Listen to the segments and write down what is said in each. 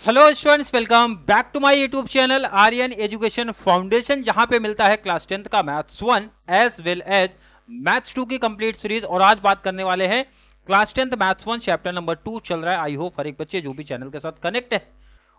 Hello students, welcome back to my YouTube channel Aryan Education Foundation, जहां पे मिलता है क्लास 10th का maths 1 as well as maths 2 की कंप्लीट सीरीज। और आज बात करने वाले हैं class 10th maths 1 chapter number 2 चल रहा है। आई होप हर एक बच्चे जो भी चैनल के साथ कनेक्ट है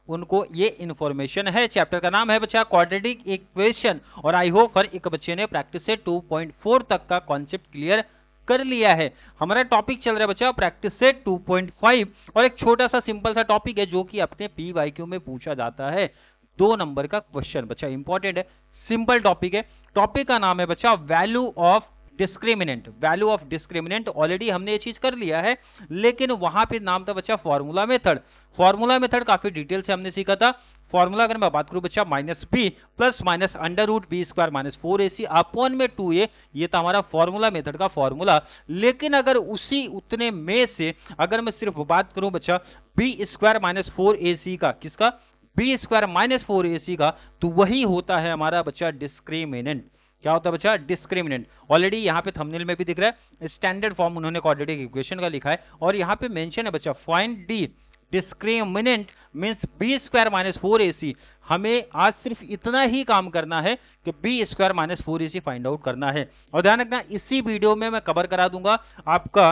उनको ये इन्फॉर्मेशन है। चैप्टर का नाम है बच्चा क्वाड्रेटिक इक्वेशन, और आई होप हर एक बच्चे ने प्रैक्टिस से 2.4 तक का कॉन्सेप्ट क्लियर कर लिया है। हमारा टॉपिक चल रहा है बच्चा प्रैक्टिस से 2.5, और एक छोटा सा सिंपल सा टॉपिक है जो कि अपने पीवाईक्यू में पूछा जाता है। 2 नंबर का क्वेश्चन बच्चा इंपॉर्टेंट है, सिंपल टॉपिक है। टॉपिक का नाम है बच्चा value of discriminant. Value of discriminant already हमने ये चीज कर लिया है, लेकिन वहां पे नाम था बच्चा फॉर्मूला मेथड। फॉर्मूला मेथड काफी डिटेल से हमने सीखा था। फॉर्मूला अगर मैं बात करूं बच्चा minus b plus minus under root b square minus 4ac upon में 2a, ये था हमारा फॉर्मूला मेथड का फॉर्मूला। लेकिन अगर उसी उतने में से अगर मैं सिर्फ बात करूं बच्चा बी स्क्वायर माइनस 4ac का, किसका? बी स्क्वायर माइनस 4ac का, तो वही होता है हमारा बच्चा डिस्क्रिमिनेंट। क्या होता है बच्चा? डिस्क्रिमिनेंट। ऑलरेडी यहाँ पे थंबनेल में भी दिख रहा है, स्टैंडर्ड फॉर्म उन्होंने क्वाड्रेटिक इक्वेशन का लिखा है, और यहाँ पे मेंशन है बच्चा find D discriminant means b square minus 4ac। हमें आज सिर्फ इतना ही काम करना है कि b square minus 4ac find out करना है। और ध्यान रखना, इसी वीडियो में मैं कवर करा दूंगा आपका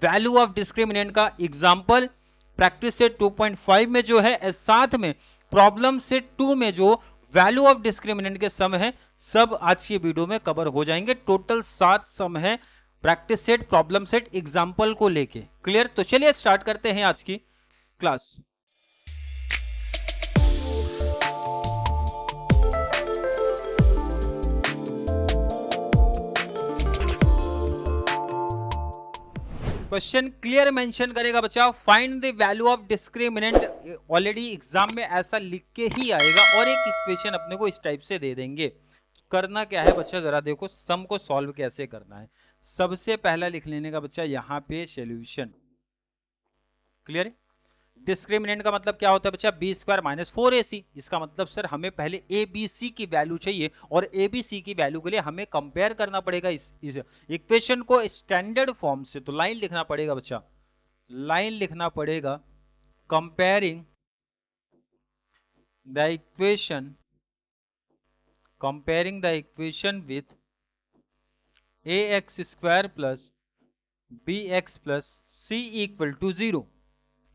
वैल्यू ऑफ डिस्क्रिमिनेंट का एग्जांपल प्रैक्टिस सेट 2.5 में जो है, साथ में प्रॉब्लम सेट 2 में जो वैल्यू ऑफ डिस्क्रिमिनेंट के सम है, सब आज की वीडियो में कवर हो जाएंगे। टोटल 7 सम है practice set, problem set, example को लेके। क्लियर? तो चलिए स्टार्ट करते हैं आज की क्लास। क्वेश्चन क्लियर मेंशन करेगा बच्चा find the value of discriminant. Already exam में ऐसा लिख के ही आएगा, और एक इक्वेशन अपने को इस टाइप से दे देंगे। करना क्या है बच्चा, जरा देखो सम को सॉल्व कैसे करना है। सबसे पहला लिख लेने का बच्चा यहाँ पे सॉल्यूशन। क्लियर? डिस्क्रिमिनेंट का मतलब क्या होता है बच्चा? B square minus 4ac। इसका मतलब सर हमें पहले ए बी सी की वैल्यू चाहिए, और ए बी सी की वैल्यू के लिए हमें कंपेयर करना पड़ेगा इस इक्वेशन को स्टैंडर्ड फॉर्म से। तो लाइन लिखना पड़ेगा बच्चा, लाइन लिखना पड़ेगा comparing the equation, comparing the equation with a x square plus b x plus c equal to 0।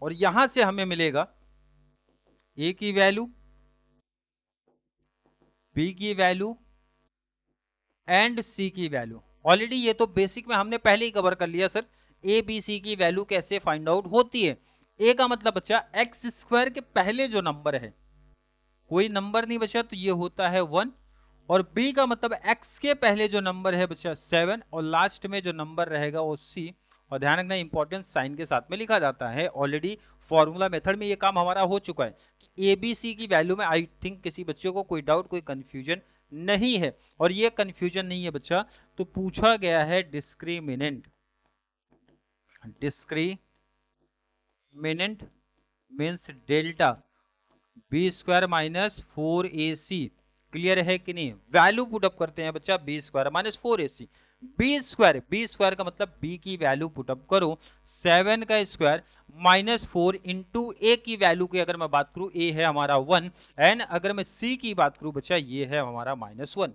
और यहां से हमें मिलेगा ए की वैल्यू, बी की वैल्यू एंड सी की वैल्यू। ऑलरेडी ये तो बेसिक में हमने पहले ही कवर कर लिया सर, ए बी सी की वैल्यू कैसे फाइंड आउट होती है। ए का मतलब बच्चा एक्स स्क्वायर के पहले जो नंबर है, कोई नंबर नहीं बचा तो ये होता है 1। और बी का मतलब एक्स के पहले जो नंबर है बच्चा 7, और लास्ट में जो नंबर रहेगा वो सी। और ध्यान रखना इंपॉर्टेंट साइन के साथ में लिखा जाता है। ऑलरेडी फॉर्मूला मेथड में ये काम हमारा हो चुका है कि ए बी सी की वैल्यू में आई थिंक किसी बच्चे को कोई डाउट, कोई कंफ्यूजन नहीं है। और ये कंफ्यूजन नहीं है बच्चा, तो पूछा गया है discriminant. Discriminant means delta b square minus 4ac। Clear है कि नहीं? वैल्यू पुटअप करते हैं बच्चा b square minus 4ac। B square का मतलब बी की वैल्यू पुटअप करो, 7 का स्क्वायर माइनस 4 इंटू ए की वैल्यू की अगर मैं बात करूं, ए है हमारा 1, एंड अगर मैं सी की बात करूं बच्चा, ये है हमारा -1।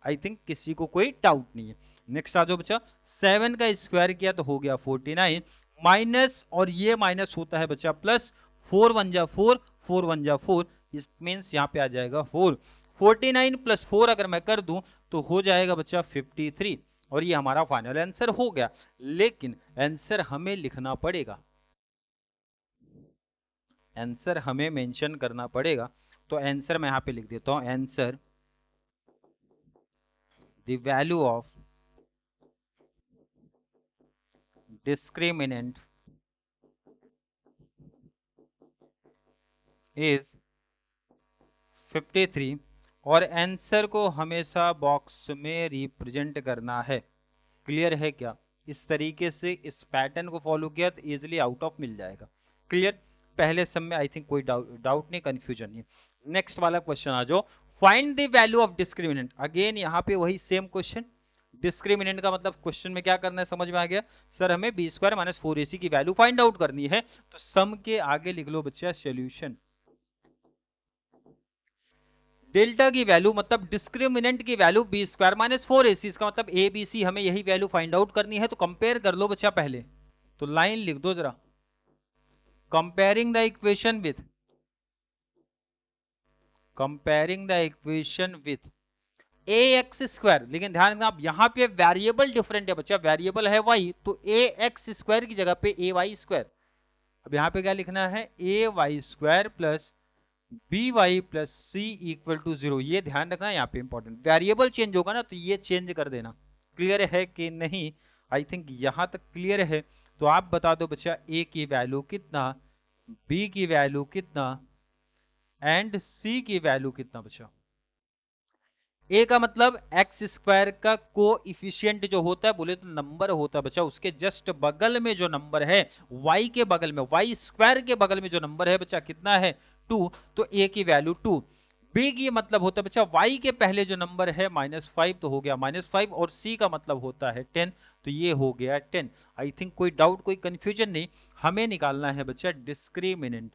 आई थिंक किसी को कोई डाउट नहीं है। नेक्स्ट आ जाओ बच्चा, 7 का स्क्वायर किया तो हो गया 49, माइनस और ये माइनस होता है बच्चा प्लस, 4 1 जा 4, 4 1 जा 4, इट मींस यहाँ पे आ जाएगा 4। 49 प्लस 4 अगर मैं कर दूं तो हो जाएगा बच्चा 53, और ये हमारा फाइनल आंसर हो गया। लेकिन आंसर हमें लिखना पड़ेगा, आंसर हमें मेंशन करना पड़ेगा। तो आंसर मैं यहाँ पे लिख देता हूं, answer the value of discriminant is 53, और आंसर को हमेशा बॉक्स में रिप्रेजेंट करना है। क्लियर है क्या? इस तरीके से इस पैटर्न को फॉलो किया तो इजीली आउट ऑफ मिल जाएगा। क्लियर? पहले सब में आई थिंक कोई डाउट नहीं, कंफ्यूजन नहीं। नेक्स्ट वाला क्वेश्चन आ जाओ, find the value of discriminant. Again यहाँ पे वही सेम क्वेश्चन, डिस्क्रिमिनेंट का मतलब क्वेश्चन में क्या करना है समझ में आ गया सर, हमें बी स्क्वायर माइनस 4ac की वैल्यू फाइंड आउट करनी है, तो सम के आगे लिख लो बच्चा सॉल्यूशन। डेल्टा की वैल्यू मतलब डिस्क्रिमिनेंट की value b square minus 4ac, इसका मतलब ए बी सी हमें यही वैल्यू फाइंड आउट करनी है, तो कंपेयर कर लो बच्चा पहले, तो लाइन लिख दो जरा, comparing the equation with, comparing the equation with a x square, लेकिन ध्यान रखना आप यहां पे वेरिएबल डिफरेंट है बच्चा, वेरिएबल है वाई, तो ए एक्स स्क्वायर की जगह पे ए वाई स्क्वायर, अब यहां पे क्या लिखना है a y square plus b y plus c equal to 0, ये ध्यान रखना यहाँ पे इंपॉर्टेंट, वेरिएबल चेंज होगा ना तो ये चेंज कर देना। क्लियर है कि नहीं? आई थिंक यहां तक क्लियर है, तो आप बता दो बच्चा ए की वैल्यू कितना, बी की वैल्यू कितना एंड सी की वैल्यू कितना बच्चा। ए का मतलब एक्स स्क्वायर का कोएफिशिएंट जो होता है बोले तो नंबर होता है बच्चा, उसके जस्ट बगल में जो नंबर है y के बगल में, y स्क्वायर के बगल में जो नंबर है बच्चा कितना है 2, तो a की वैल्यू 2। b की मतलब होता है बच्चा y के पहले जो नंबर है -5, तो हो गया -5, और c का मतलब होता है 10, तो ये हो गया 10। आई थिंक कोई डाउट कोई कंफ्यूजन नहीं, हमें निकालना है बच्चा डिस्क्रिमिनेंट,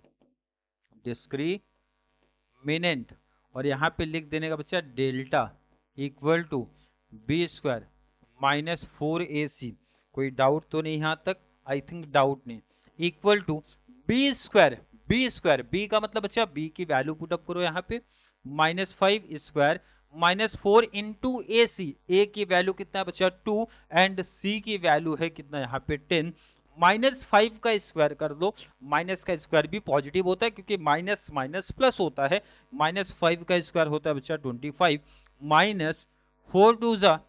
डिस्क्रिमिनेंट, और यहां पे लिख देने का बच्चा delta equal to b square minus 4ac, कोई डाउट तो नहीं यहां तक? आई थिंक डाउट नहीं, equal to b square, b square, b का मतलब बच्चा बी की वैल्यू पुटअप करो यहाँ पे, -5 square minus 4 into A C, a की वैल्यू कितना है बच्चा 2 एंड सी की वैल्यू है कितना यहाँ पे 10, -5 का स्क्वायर कर दो, माइनस का स्क्वायर भी पॉजिटिव होता है क्योंकि माइनस माइनस प्लस होता है, -5 का स्क्वायर होता है बच्चा 25, माइनस 4 टू जा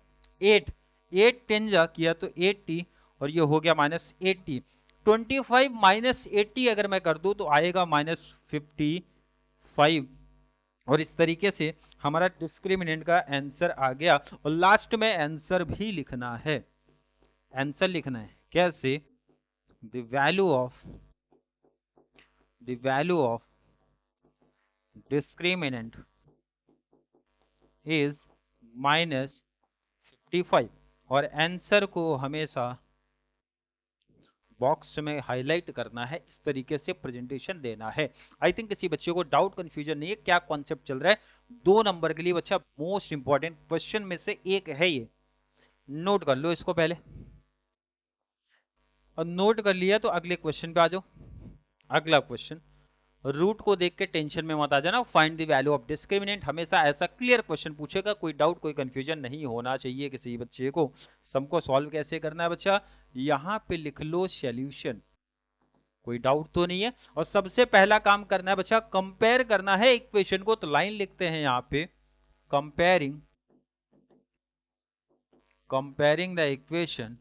8, 8 10 जा किया तो 80, और ये हो गया -80, 25 माइनस 80 अगर मैं कर दूं तो आएगा -55, और इस तरीके से हमारा डिस्क्रिमिनेंट का आंसर आ गया। और लास्ट में आंसर भी लिखना है, आंसर लिखना है कैसे, the value of discriminant is -55, और आंसर को हमेशा बॉक्स में हाईलाइट करना है, इस तरीके से प्रेजेंटेशन देना है। आई थिंक किसी बच्चे को डाउट कंफ्यूजन नहीं है क्या कॉन्सेप्ट चल रहा है। 2 नंबर के लिए बच्चा मोस्ट इंपॉर्टेंट क्वेश्चन में से एक है ये, नोट कर लो इसको पहले, और नोट कर लिया तो अगले क्वेश्चन पे आ जाओ। अगला क्वेश्चन, रूट को देख के टेंशन में मत आ जाना, find the value of discriminant, हमेशा ऐसा क्लियर क्वेश्चन पूछेगा, कोई डाउट कोई कंफ्यूजन नहीं होना चाहिए किसी बच्चे को। सम को सॉल्व कैसे करना है बच्चा, यहां पे लिख लो सॉल्यूशन, कोई डाउट तो नहीं है। और सबसे पहला काम करना है बच्चा, कंपेयर करना है इक्वेशन को, तो लाइन लिखते हैं यहां पे, comparing the equation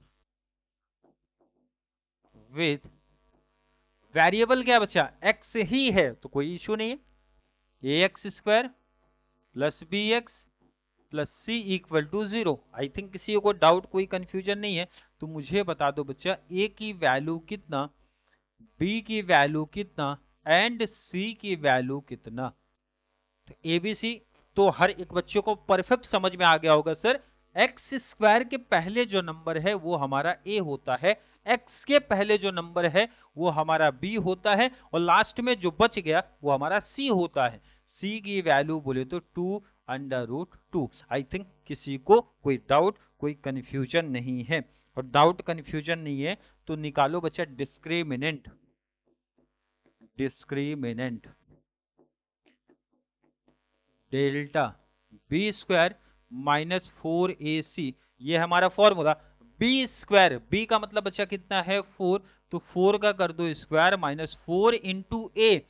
with, variable क्या बच्चा x ही है तो कोई इश्यू नहीं है, a x square plus b x plus c equal to 0। I think किसी को डाउट कोई कंफ्यूजन नहीं है, तो मुझे बता दो बच्चा a की वैल्यू कितना, b की वैल्यू कितना एंड c की वैल्यू कितना। तो एबीसी तो हर एक बच्चे को परफेक्ट समझ में आ गया होगा सर, एक्स स्क्वायर के पहले जो नंबर है वो हमारा a होता है, x के पहले जो नंबर है वो हमारा b होता है, और लास्ट में जो बच गया वो हमारा c होता है। c की वैल्यू बोले तो 2√2। आई थिंक किसी को कोई डाउट कोई कंफ्यूजन नहीं है, और डाउट कंफ्यूजन नहीं है तो निकालो बच्चा discriminant, delta b square minus 4ac, ये हमारा फॉर्मूला। बी स्क्वायर, बी का मतलब बच्चा कितना है 4, तो 4 का कर दो स्क्वायर माइनस 4 इंटू ए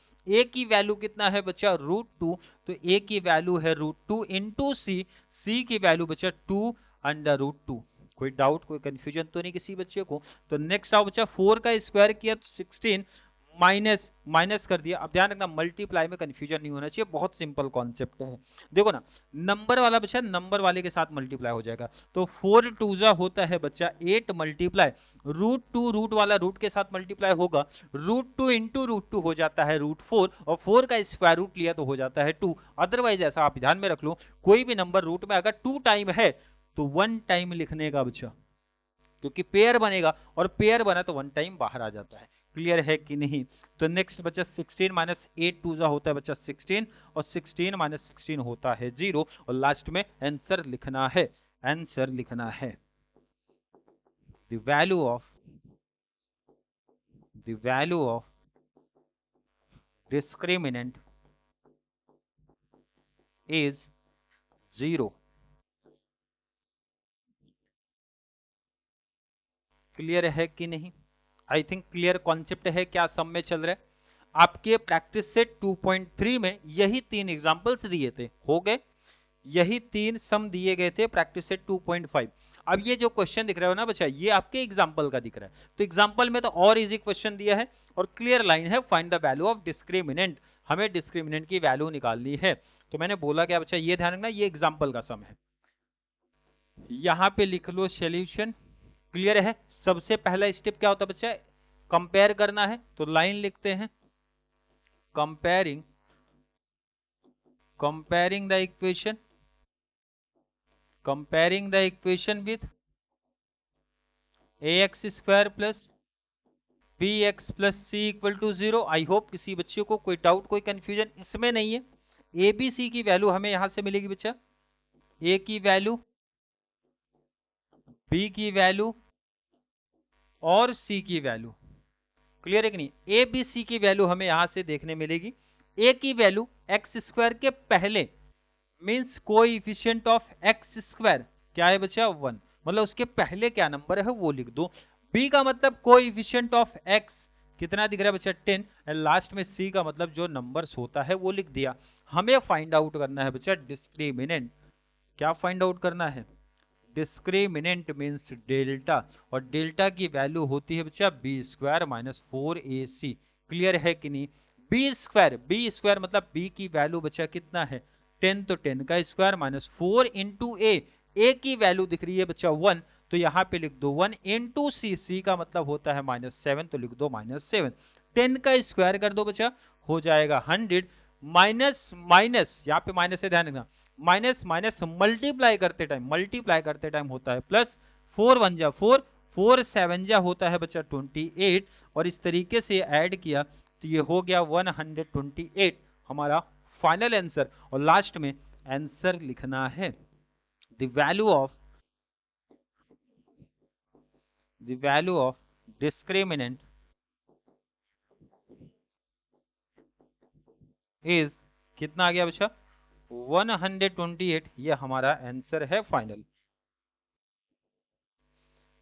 की वैल्यू कितना है बच्चा √2, तो ए की वैल्यू है √2 इंटू सी की वैल्यू बच्चा 2√2। कोई डाउट कोई कंफ्यूजन तो नहीं किसी बच्चे को? तो नेक्स्ट आओ बच्चा, 4 का स्क्वायर किया तो 16, माइनस माइनस कर दिया। अब ध्यान रखना मल्टीप्लाई में कंफ्यूजन नहीं होना चाहिए, बहुत सिंपल कॉन्सेप्ट है। देखो ना, नंबर वाला बच्चा नंबर वाले के साथ मल्टीप्लाई हो जाएगा, तो 4 2 होता है बच्चा 8 मल्टीप्लाई √2, रूट वाला रूट के साथ मल्टीप्लाई होगा, √2 इंटू √2 हो जाता है √4, और 4 का स्क्वायर रूट लिया तो हो जाता है 2। अदरवाइज ऐसा आप ध्यान में रख लो, कोई भी नंबर रूट में अगर 2 टाइम है तो 1 टाइम लिखने का बच्चा, क्योंकि पेयर बनेगा और पेयर बना तो 1 टाइम बाहर आ जाता है। क्लियर है कि नहीं? तो नेक्स्ट बच्चा 16 माइनस 8 टू जा होता है बच्चा 16, और 16 माइनस 16 होता है 0, और लास्ट में आंसर लिखना है। आंसर लिखना है the value of discriminant is 0। Clear है कि नहीं? आई थिंक क्लियर कॉन्सेप्ट है क्या सम में चल रहा है। आपके प्रैक्टिस सेट 2.3 में यही 3 एग्जांपल्स दिए थे, हो गए, यही 3 सम दिए गए थे प्रैक्टिस सेट 2.5। अब ये जो क्वेश्चन दिख रहा है ना बच्चा, ये आपके एग्जांपल का दिख रहा है। तो एग्जांपल में तो और इजी क्वेश्चन दिया है और क्लियर लाइन है, find the value of discriminant, हमें डिस्क्रिमिनेंट की वैल्यू निकालनी है। तो मैंने बोला क्या बच्चा, ये ध्यान रखना, ये एग्जांपल का सम है। यहां पे लिख लो सॉल्यूशन। क्लियर है? सबसे पहला स्टेप क्या होता है बच्चा, कंपेयर करना है, तो लाइन लिखते हैं comparing the equation with ax square plus bx plus c equal to 0। I hope किसी बच्चे को कोई डाउट, कोई कंफ्यूजन इसमें नहीं है। ए बी सी की वैल्यू हमें यहां से मिलेगी बच्चा, ए की वैल्यू, बी की वैल्यू और सी की वैल्यू। क्लियर है कि नहीं? ए बी सी की वैल्यू हमें यहां से देखने मिलेगी। ए की वैल्यू एक्स स्क्वायर के पहले, means coefficient of x square क्या है बच्चा, 1, मतलब उसके पहले क्या नंबर है वो लिख दो। बी का मतलब कोएफिशिएंट ऑफ एक्स कितना दिख रहा है बच्चा, 10, एंड लास्ट में सी का मतलब जो नंबर्स होता है वो लिख दिया। हमें फाइंड आउट करना है बच्चा डिस्क्रिमिनेंट। क्या फाइंड आउट करना है? डिस्क्रिमिनेंट मीन्स डेल्टा, और डेल्टा की वैल्यू होती है बच्चा b square minus 4ac। Clear है कि नहीं? बी स्क्वायर मतलब बी की वैल्यू बच्चा कितना है, 10, तो 10 का स्क्वायर माइनस 4 इंटू ए की वैल्यू दिख रही है बच्चा 1, तो यहां पे लिख दो 1 इंटू सी का मतलब होता है -7, तो लिख दो -7। 10 का स्क्वायर कर दो बच्चा, हो जाएगा 100, माइनस माइनस, यहाँ पे माइनस से ध्यान रखना, माइनस माइनस मल्टीप्लाई करते टाइम होता है प्लस, 4 1 जा 4, 4 7 जा होता है बच्चा 28, और इस तरीके से ऐड किया तो ये हो गया 128 हमारा फाइनल आंसर। और लास्ट में आंसर लिखना है the value of discriminant is, कितना आ गया बच्चा, 128, ये हमारा आंसर है फाइनल।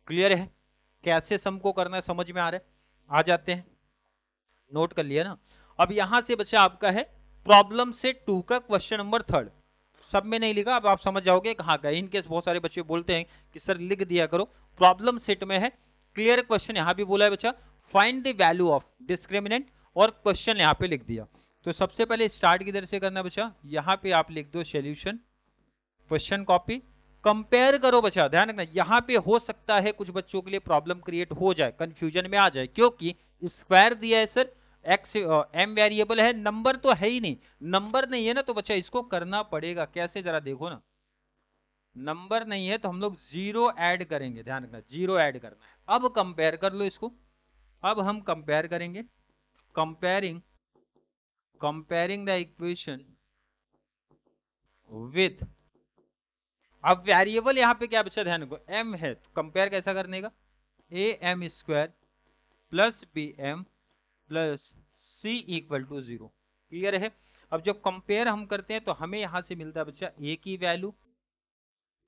क्लियर है? कैसे सम को करना है समझ में आ रहा है? आ जाते हैं, नोट कर लिया ना। अब यहां से बच्चा आपका है प्रॉब्लम सेट 2 का क्वेश्चन नंबर 3, सब में नहीं लिखा, अब आप समझ जाओगे कहां का। इनकेस बहुत सारे बच्चे बोलते हैं कि सर लिख दिया करो, प्रॉब्लम सेट में है। क्लियर क्वेश्चन यहां भी बोला है बच्चा, find the value of discriminant, और क्वेश्चन यहां पे लिख दिया। तो सबसे पहले स्टार्ट किधर से करना बच्चा, यहां पे आप लिख दो सॉल्यूशन, क्वेश्चन कॉपी, कंपेयर करो बच्चा। ध्यान रखना, यहां पे हो सकता है कुछ बच्चों के लिए प्रॉब्लम क्रिएट हो जाए, कंफ्यूजन में आ जाए, क्योंकि स्क्वायर दिया है सर, एक्स एम वेरिएबल है, नंबर तो है ही नहीं, नंबर नहीं है ना, तो बच्चा इसको करना पड़ेगा कैसे, जरा देखो ना। नंबर नहीं है तो हम लोग जीरो ऐड करेंगे, ध्यान रखना जीरो ऐड करना है। अब कंपेयर कर लो इसको, अब हम कंपेयर करेंगे, कंपेयरिंग द इक्वेशन विथ, अब वेरिएबल यहां पे क्या बच्चा, ध्यान रखो m है, तो कंपेयर कैसा करने का, a m square plus b m plus c equal to 0। Clear है? अब जब कंपेयर हम करते हैं तो हमें यहां से मिलता है बच्चा ए की वैल्यू,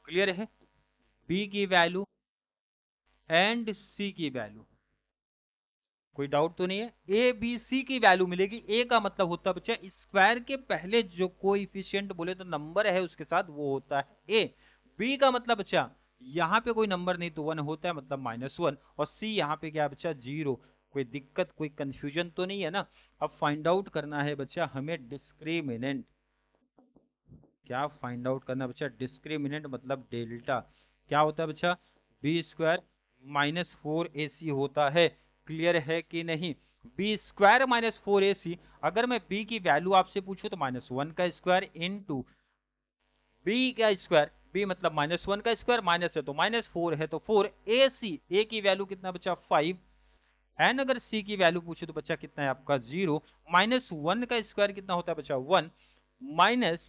क्लियर है, बी की वैल्यू एंड सी की वैल्यू। कोई डाउट तो नहीं है? ए बी सी की वैल्यू मिलेगी। ए का मतलब होता है बच्चा स्क्वायर के पहले जो कोएफिशिएंट बोले तो नंबर है उसके साथ, वो होता है ए। बी का मतलब बच्चा यहाँ पे कोई नंबर नहीं तो 1 होता है, मतलब -1, और सी यहाँ पे क्या बच्चा 0। कोई दिक्कत, कोई कंफ्यूजन तो नहीं है ना? अब फाइंड आउट करना है बच्चा हमें डिस्क्रिमिनेंट। क्या फाइंड आउट करना है बच्चा, डिस्क्रिमिनेंट मतलब डेल्टा। क्या होता है बच्चा, बी स्क्वायर माइनस 4ac होता है। क्लियर है कि नहीं? बी स्क्वायर माइनस 4ac, अगर मैं b की वैल्यू आपसे पूछूं तो -1 का स्क्वायर इंटू बी का स्क्वायर, बी मतलब -1 का स्क्वायर, माइनस है तो -4 है तो 4, ए सी, ए की वैल्यू कितना बचा 5, एंड अगर सी की वैल्यू पूछे तो बच्चा कितना है आपका 0, -1 का स्क्वायर कितना होता है बच्चा 1, माइनस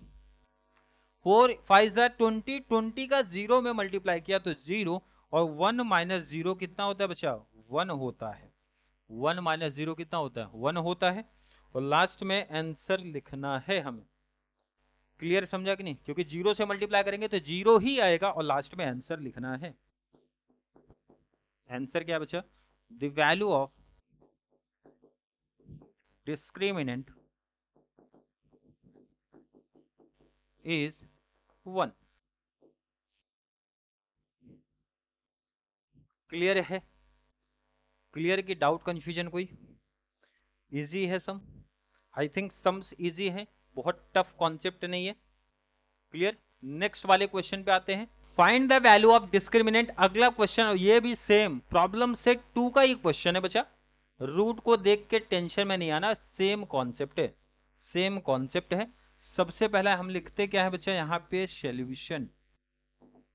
4 5 जा 20, 20 का 0 में मल्टीप्लाई किया तो 0, और 1 माइनस 0 कितना होता है बच्चा 1 होता है, 1 माइनस 0 कितना होता है 1 होता है, और लास्ट में आंसर लिखना है हमें। क्लियर समझा कि नहीं, क्योंकि 0 से मल्टीप्लाई करेंगे तो 0 ही आएगा और लास्ट में आंसर लिखना है। आंसर क्या बचा, the value of discriminant is 1। Clear है, क्लियर की डाउट कंफ्यूजन कोई, इजी है सम, आई थिंक सम्स इजी है, बहुत टफ कॉन्सेप्ट नहीं है। क्लियर, नेक्स्ट वाले क्वेश्चन पे आते हैं। Find the value of discriminant, अगला क्वेश्चन ये भी सेम प्रॉब्लम सेट 2 का ही क्वेश्चन है बच्चा, रूट को देख के टेंशन में नहीं आना, सेम कॉन्सेप्ट है, सेम कॉन्सेप्ट है। सबसे पहला हम लिखते क्या है बच्चा यहाँ पे सॉल्यूशन।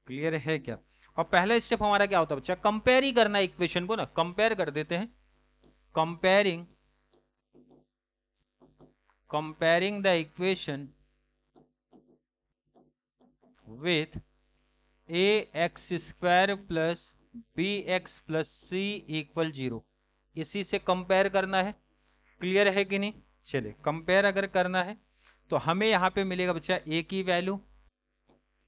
क्लियर है क्या, और पहला स्टेप हमारा क्या होता है बच्चा, कंपेयर ही करना इक्वेशन को ना, कंपेयर कर देते हैं, comparing, comparing the equation with ax² plus bx plus c equal 0, इसी से कंपेयर करना है। क्लियर है कि नहीं, चलिए कंपेयर अगर करना है तो हमें यहाँ पे मिलेगा बच्चा a की वैल्यू,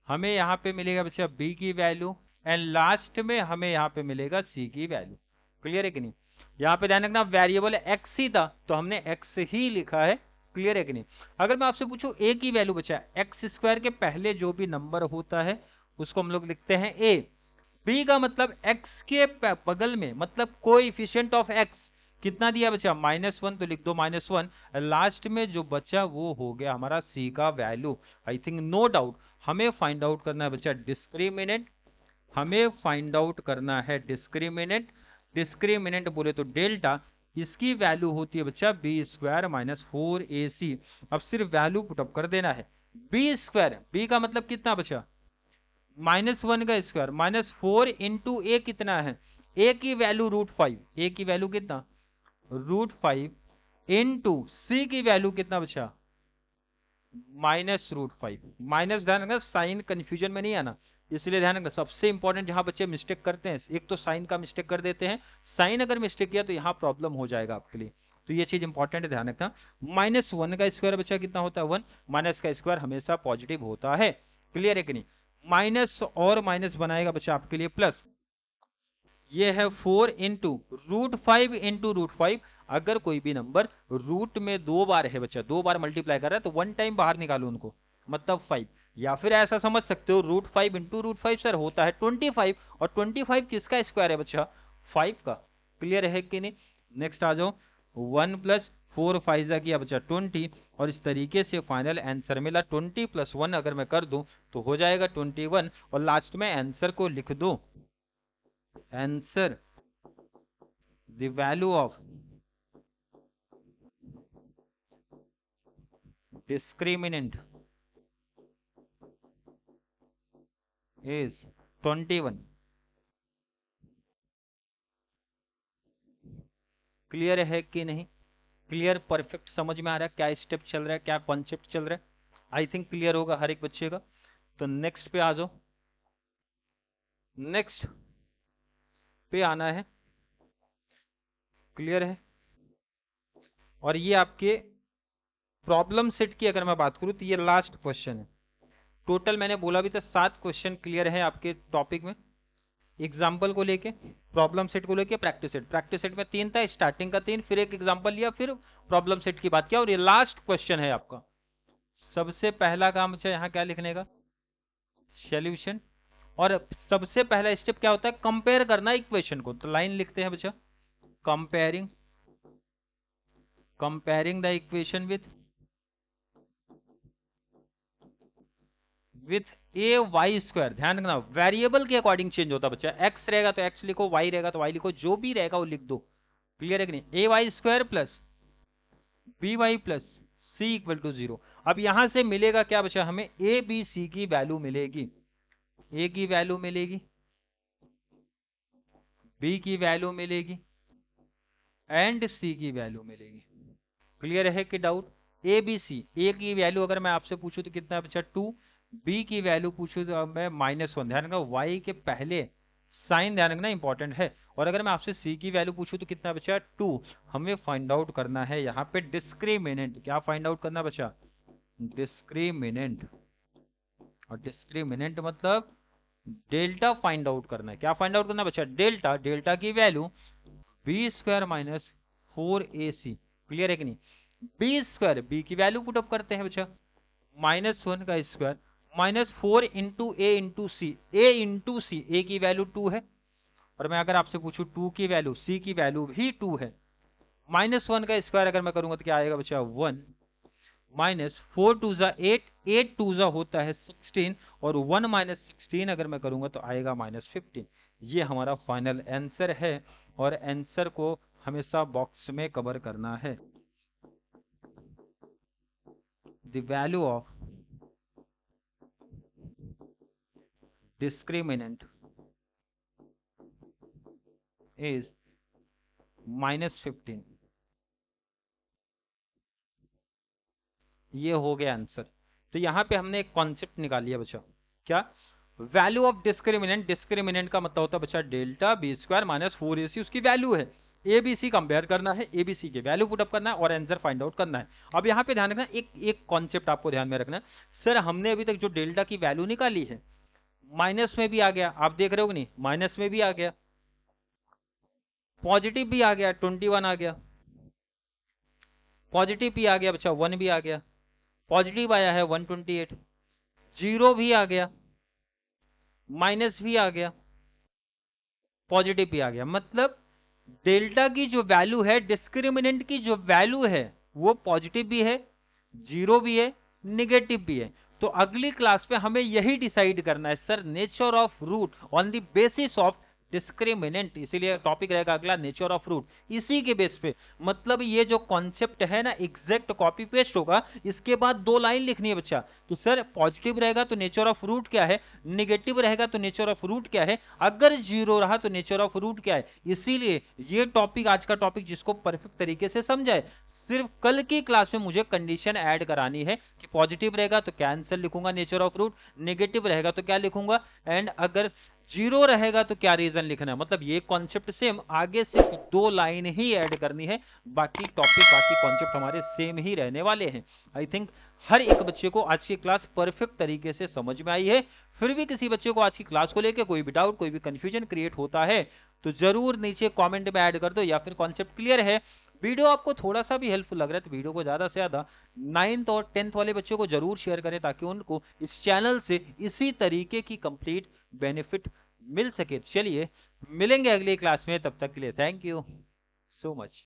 हमें यहाँ पे मिलेगा बच्चा b की वैल्यू, एंड लास्ट में हमें यहाँ पे मिलेगा c की वैल्यू। क्लियर है कि नहीं, यहाँ पे ध्यान रखना वेरिएबल x ही था तो हमने x ही लिखा है। क्लियर है कि नहीं, अगर मैं आपसे पूछूं a की वैल्यू बच्चा x² के पहले जो भी नंबर होता है उसको हम लोग लिखते हैं a, b का मतलब x के बगल में, मतलब कोएफिशिएंट ऑफ x कितना दिया बच्चा -1 तो लिख दो -1, लास्ट में जो बचा वो हो गया हमारा c का value. I think no doubt हमें फाइंड आउट करना है बच्चा डिस्क्रिमिनेंट, हमें फाइंड आउट करना है डिस्क्रिमिनेंट, डिस्क्रिमिनेंट बोले तो डेल्टा, इसकी वैल्यू होती है बच्चा b² माइनस 4ac। अब सिर्फ वैल्यू पुटअप कर देना है, b², b का मतलब कितना बचा -1 का स्क्वायर, -4 इंटू ए कितना है, a की वैल्यू √5, a की वैल्यू कितना √5 इंटू सी की वैल्यू कितना बचा -√5, माइनस, ध्यान रखना साइन कंफ्यूजन में नहीं आना, इसलिए ध्यान रखना सबसे इंपॉर्टेंट जहां बच्चे मिस्टेक करते हैं, एक तो साइन का मिस्टेक कर देते हैं, साइन अगर मिस्टेक किया तो यहाँ प्रॉब्लम हो जाएगा आपके लिए, तो ये चीज इंपॉर्टेंट है ध्यान रखना। -1 का स्क्वायर बच्चा कितना होता है 1, माइनस का स्क्वायर हमेशा पॉजिटिव होता है। क्लियर है कि नहीं, माइनस और माइनस बनाएगा बच्चा आपके लिए प्लस, ये है 4 इंटू √5 इंटू √5, अगर कोई भी नंबर रूट में 2 बार है बच्चा, 2 बार मल्टीप्लाई कर रहा है तो 1 टाइम बाहर निकालो उनको, मतलब 5, या फिर ऐसा समझ सकते हो √5 इंटू √5 सर होता है 25, और 25 किसका स्क्वायर है बच्चा 5 का। क्लियर है कि नहीं, नेक्स्ट आ जाओ, 1 प्लस 4 5 किया बच्चा 20, और इस तरीके से फाइनल आंसर मिला 20 + 1 अगर मैं कर दूं तो हो जाएगा 21, और लास्ट में आंसर को लिख दो, answer the value of discriminant is 21। Clear है कि नहीं, क्लियर परफेक्ट समझ में आ रहा है क्या स्टेप चल रहा है, क्या कॉन्सेप्ट चल रहा है, आई थिंक क्लियर होगा हर एक बच्चे का। तो नेक्स्ट पे आ जाओ, नेक्स्ट पे आना है। क्लियर है, और ये आपके प्रॉब्लम सेट की अगर मैं बात करूं तो ये लास्ट क्वेश्चन है, टोटल मैंने बोला भी था 7 क्वेश्चन क्लियर है आपके टॉपिक में, एग्जाम्पल को लेके, प्रॉब्लम सेट को लेके, प्रैक्टिस सेट, प्रैक्टिस सेट में 3 था, स्टार्टिंग का 3, फिर एक एग्जाम्पल लिया, फिर प्रॉब्लम सेट की बात किया, और ये लास्ट क्वेश्चन है आपका। सबसे पहला काम है यहाँ क्या लिखने का सॉल्यूशन, और सबसे पहला स्टेप क्या होता है कंपेयर करना इक्वेशन को, तो लाइन लिखते हैं बच्चा, comparing, comparing the equation with ay², ध्यान रखना वेरिएबल के अकॉर्डिंग चेंज होता है बच्चा, x रहेगा तो x लिखो, y रहेगा तो y लिखो, जो भी रहेगा वो लिख दो। क्लियर है कि नहीं, ay² plus by plus c equal to 0। अब यहां से मिलेगा क्या बच्चा हमें a b c की वैल्यू मिलेगी, ए की वैल्यू मिलेगी, बी की वैल्यू मिलेगी एंड सी की वैल्यू मिलेगी। क्लियर है कि doubt? A B C, a की वैल्यू अगर मैं आपसे पूछूं तो कितना बचा 2, बी की वैल्यू पूछूं तो मैं -1। ध्यान रखना वाई के पहले साइन ध्यान रखना इंपॉर्टेंट है। और अगर मैं आपसे सी की वैल्यू पूछूं तो कितना बचा 2। हमें फाइंड आउट करना है यहाँ पे डिस्क्रिमिनेंट। क्या फाइंड आउट करना बचा? डिस्क्रिमिनेंट। और डिस्क्रिमिनेंट मतलब डेल्टा फाइंड आउट करना है। क्या फाइंड आउट करना बचा? डेल्टा। डेल्टा की value b square minus 4ac। Clear है कि नहीं? बी स्क्वायर, बी की वैल्यू पुटअप करते हैं बच्चा, -1 का square minus 4 into a into c. A into c, a की वैल्यू 2 है और मैं अगर आपसे पूछूं 2 की वैल्यू, सी की वैल्यू भी 2 है, -1 का स्क्वायर अगर मैं करूंगा तो क्या आएगा बच्चा? 1 माइनस 4 टू जा 8, 8 टू जा होता है 16 और 1 माइनस 16 अगर मैं करूंगा तो आएगा -15। ये हमारा फाइनल आंसर है और आंसर को हमेशा बॉक्स में कवर करना है। The value of discriminant is -15। ये हो गया आंसर। तो यहां पे हमने एक कॉन्सेप्ट निकाल लिया बच्चा। क्या? Value of discriminant. डिस्क्रिमिनेंट का मतलब होता है बच्चा delta b square minus 4ac उसकी वैल्यू है। एबीसी कंपेयर करना है, एबीसी की वैल्यू पुटअप करना है और आंसर फाइंड आउट करना है। अब यहाँ पे ध्यान रखना, एक एक कॉन्सेप्ट आपको ध्यान में रखना है। सर हमने अभी तक जो डेल्टा की वैल्यू निकाली है माइनस में भी आ गया, आप देख रहे हो कि नहीं? माइनस में भी आ गया, पॉजिटिव भी आ गया, 21 आ गया, पॉजिटिव भी आ गया बच्चा, 1 भी आ गया, पॉजिटिव आया है 128, जीरो भी आ गया, माइनस भी आ गया, पॉजिटिव भी आ गया। मतलब डेल्टा की जो वैल्यू है, डिस्क्रिमिनेंट की जो वैल्यू है वो पॉजिटिव भी है, जीरो भी है, निगेटिव भी है। तो अगली क्लास में हमें यही डिसाइड करना है sir, nature of root on the basis of discriminant. इसीलिए टॉपिक रहेगा अगला नेचर ऑफ रूट। इसी के बेस पे मतलब ये जो कॉन्सेप्ट है ना एग्जैक्ट कॉपी पेस्ट होगा। इसके बाद 2 लाइन लिखनी है बच्चा। तो सर पॉजिटिव रहेगा तो नेचर ऑफ रूट क्या है, निगेटिव रहेगा तो नेचर ऑफ रूट क्या है, अगर जीरो रहा तो नेचर ऑफ रूट क्या है। इसीलिए ये टॉपिक, आज का टॉपिक जिसको परफेक्ट तरीके से समझाए, सिर्फ कल की क्लास में मुझे कंडीशन ऐड करानी है कि पॉजिटिव रहेगा तो क्या आंसर लिखूंगा नेचर ऑफ रूट, नेगेटिव रहेगा तो क्या लिखूंगा, एंड अगर जीरो रहेगा तो क्या रीजन लिखना है। मतलब ये कॉन्सेप्ट सेम, आगे सिर्फ 2 लाइन ही ऐड करनी है, बाकी टॉपिक बाकी कॉन्सेप्ट हमारे सेम ही रहने वाले हैं। आई थिंक हर एक बच्चे को आज की क्लास परफेक्ट तरीके से समझ में आई है। फिर भी किसी बच्चे को आज की क्लास को लेकर कोई भी डाउट, कोई भी कंफ्यूजन क्रिएट होता है तो जरूर नीचे कमेंट में ऐड कर दो, या फिर कॉन्सेप्ट क्लियर है, वीडियो आपको थोड़ा सा भी हेल्पफुल लग रहा है तो वीडियो को ज्यादा से ज्यादा 9th और 10th वाले बच्चों को जरूर शेयर करें ताकि उनको इस चैनल से इसी तरीके की कंप्लीट बेनिफिट मिल सके। चलिए मिलेंगे अगली क्लास में, तब तक के लिए थैंक यू सो मच।